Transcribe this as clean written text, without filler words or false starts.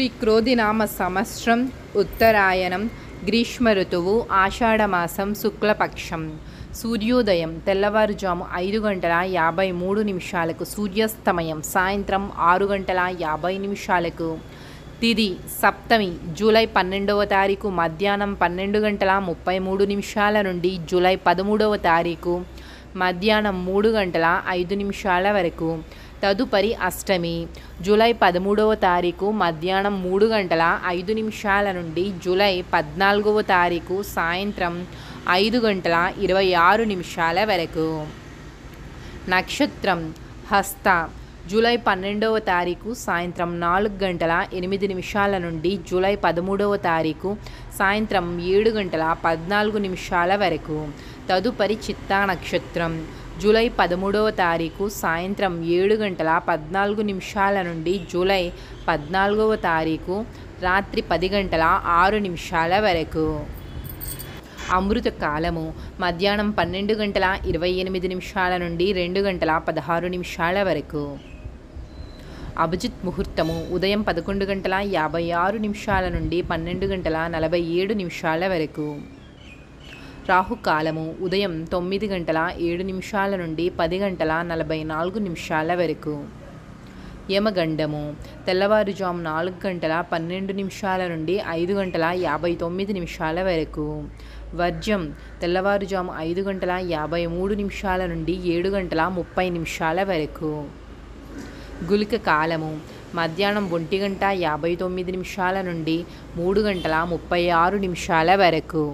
శ్రీ క్రోధినామ సంవత్సరం ఉత్తరాయణం గ్రీష్మ ఋతువు ఆషాఢమాసం శుక్లపక్షం. సూర్యోదయం తెల్లవారుజాము 5:53 సూర్యాస్తమయం సాయంత్రం 6:50. తిథి సప్తమి జూలై 12వ తారీఖు మధ్యాహ్నం 12:33 నుండి జూలై 13వ తారీఖు మధ్యాహ్నం 3:05 వరకు. తదుపరి అష్టమి జూలై 13వ తారీఖు మధ్యాహ్నం 3:05 నుండి జూలై 14వ తారీఖు సాయంత్రం 5:26 వరకు. నక్షత్రం హస్త జూలై 12వ తారీఖు సాయంత్రం 4:08 నుండి జూలై 13వ తారీఖు సాయంత్రం 7:14 వరకు. తదుపరి చిత్తా నక్షత్రం జూలై 13వ తారీఖు సాయంత్రం 7:14 నుండి జూలై 14వ తారీఖు రాత్రి 10:06 వరకు. అమృత కాలము మధ్యాహ్నం 12:28 నుండి 2:16 వరకు. అభిజిత్ ముహూర్తము ఉదయం 11:56 నుండి 12:47 వరకు. రాహుకాలము ఉదయం 9:07 నుండి 10:44 వరకు. యమగండము తెల్లవారుజాము 4:12 నుండి 5:59 వరకు. వర్జం తెల్లవారుజాము 5:53 నుండి 7:30 వరకు. గుళిక కాలము మధ్యాహ్నం 1:59 నుండి 3:36 వరకు.